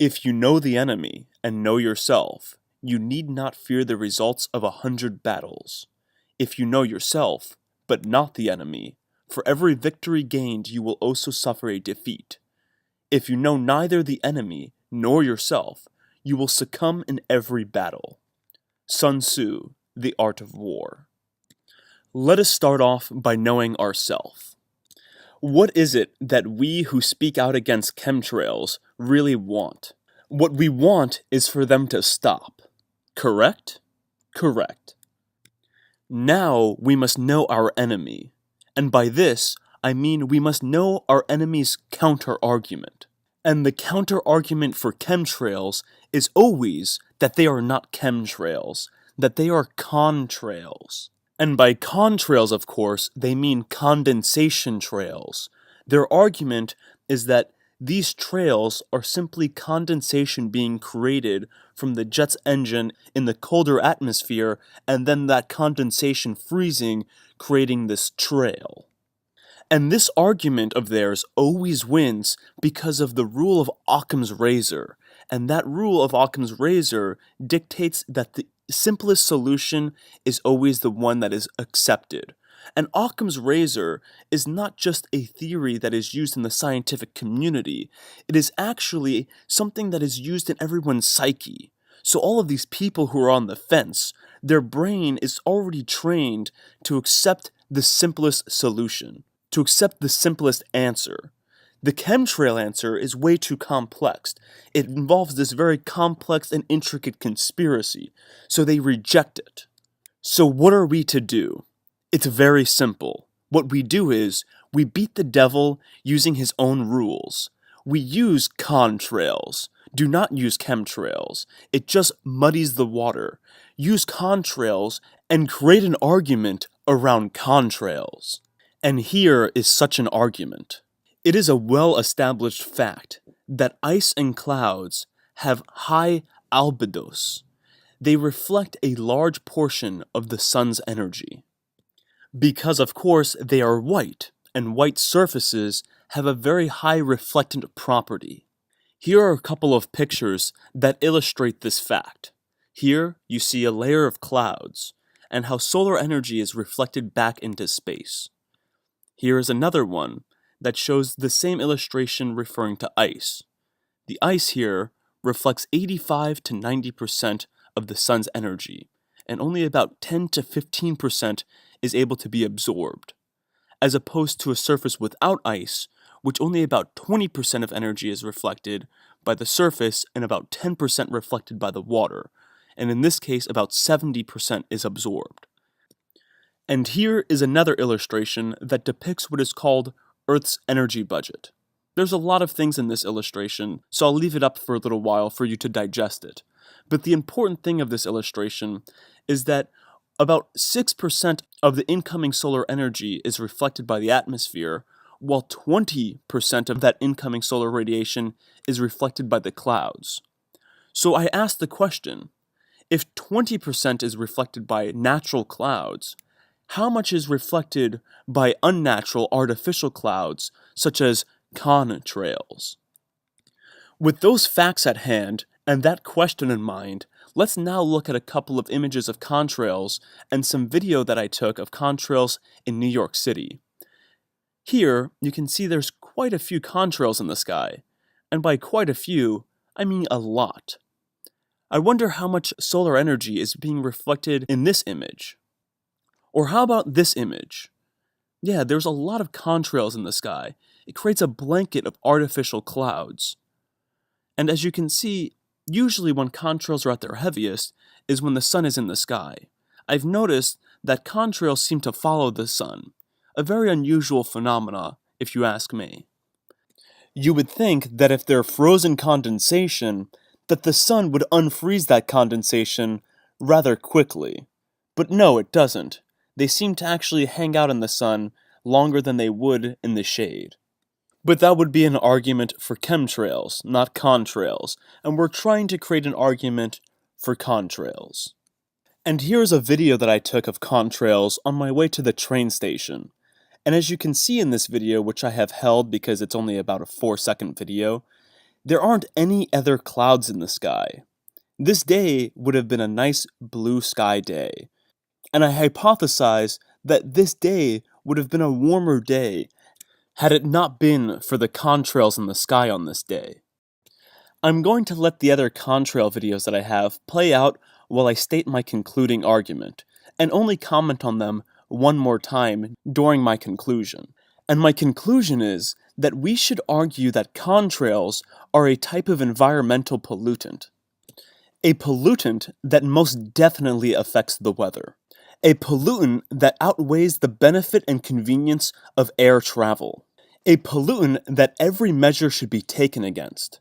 If you know the enemy and know yourself, you need not fear the results of 100 battles. If you know yourself, but not the enemy, for every victory gained you will also suffer a defeat. If you know neither the enemy nor yourself, you will succumb in every battle. Sun Tzu, The Art of War. Let us start off by knowing ourself. What is it that we who speak out against chemtrails really want? What we want is for them to stop. Correct? Correct. Now we must know our enemy, and by this I mean we must know our enemy's counter-argument. And the counter-argument for chemtrails is always that they are not chemtrails, that they are contrails. And by contrails, of course, they mean condensation trails. Their argument is that these trails are simply condensation being created from the jet's engine in the colder atmosphere, and then that condensation freezing, creating this trail. And this argument of theirs always wins because of the rule of Occam's razor. And that rule of Occam's razor dictates that the simplest solution is always the one that is accepted. And Occam's razor is not just a theory that is used in the scientific community, it is actually something that is used in everyone's psyche. So all of these people who are on the fence, their brain is already trained to accept the simplest solution, to accept the simplest answer. The chemtrail answer is way too complex. It involves this very complex and intricate conspiracy, so they reject it. So what are we to do? It's very simple. What we do is, we beat the devil using his own rules. We use contrails. Do not use chemtrails. It just muddies the water. Use contrails and create an argument around contrails. And here is such an argument. It is a well-established fact that ice and clouds have high albedos. They reflect a large portion of the sun's energy. Because of course they are white, and white surfaces have a very high reflectant property. Here are a couple of pictures that illustrate this fact. Here you see a layer of clouds, and how solar energy is reflected back into space. Here is another one that shows the same illustration referring to ice. The ice here reflects 85 to 90% of the sun's energy, and only about 10 to 15% is able to be absorbed, as opposed to a surface without ice, which only about 20% of energy is reflected by the surface and about 10% reflected by the water, and in this case about 70% is absorbed. And here is another illustration that depicts what is called Earth's energy budget. There's a lot of things in this illustration, so I'll leave it up for a little while for you to digest it. But the important thing of this illustration is that about 6% of the incoming solar energy is reflected by the atmosphere, while 20% of that incoming solar radiation is reflected by the clouds. So I asked the question, if 20% is reflected by natural clouds, how much is reflected by unnatural artificial clouds, such as contrails? With those facts at hand, and that question in mind, let's now look at a couple of images of contrails and some video that I took of contrails in New York City. Here, you can see there's quite a few contrails in the sky, and by quite a few, I mean a lot. I wonder how much solar energy is being reflected in this image. Or how about this image? Yeah, there's a lot of contrails in the sky. It creates a blanket of artificial clouds. And as you can see, usually when contrails are at their heaviest is when the sun is in the sky. I've noticed that contrails seem to follow the sun, a very unusual phenomena, if you ask me. You would think that if they're frozen condensation, that the sun would unfreeze that condensation rather quickly. But no, it doesn't. They seem to actually hang out in the sun longer than they would in the shade. But that would be an argument for chemtrails, not contrails, and we're trying to create an argument for contrails. And here's a video that I took of contrails on my way to the train station. And as you can see in this video, which I have held because it's only about a 4-second video, There aren't any other clouds in the sky. This day would have been a nice blue sky day, and I hypothesize that this day would have been a warmer day had it not been for the contrails in the sky on this day. I'm going to let the other contrail videos that I have play out while I state my concluding argument, and only comment on them one more time during my conclusion. And my conclusion is that we should argue that contrails are a type of environmental pollutant. A pollutant that most definitely affects the weather. A pollutant that outweighs the benefit and convenience of air travel. A pollutant that every measure should be taken against,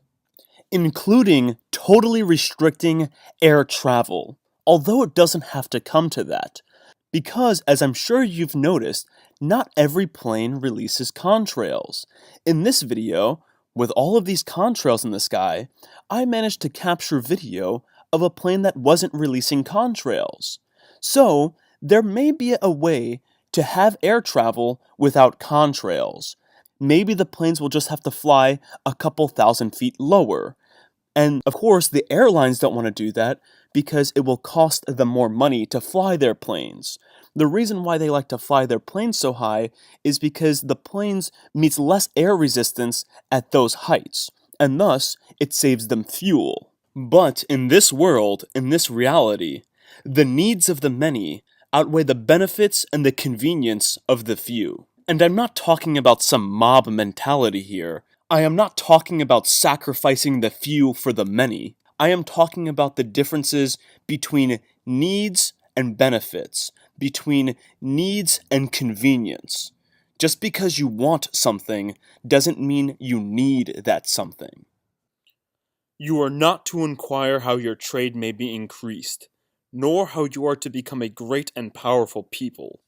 including totally restricting air travel, although it doesn't have to come to that, because, as I'm sure you've noticed, not every plane releases contrails. In this video, with all of these contrails in the sky, I managed to capture video of a plane that wasn't releasing contrails. So, there may be a way to have air travel without contrails. Maybe the planes will just have to fly a couple thousand feet lower. And of course, the airlines don't want to do that because it will cost them more money to fly their planes. The reason why they like to fly their planes so high is because the planes meets less air resistance at those heights, and thus it saves them fuel. But in this world, in this reality, the needs of the many outweigh the benefits and the convenience of the few. And I'm not talking about some mob mentality here. I am not talking about sacrificing the few for the many. I am talking about the differences between needs and benefits, between needs and convenience. Just because you want something doesn't mean you need that something. You are not to inquire how your trade may be increased, nor how you are to become a great and powerful people,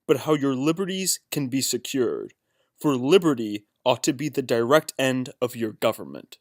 but how your liberties can be secured, for liberty ought to be the direct end of your government.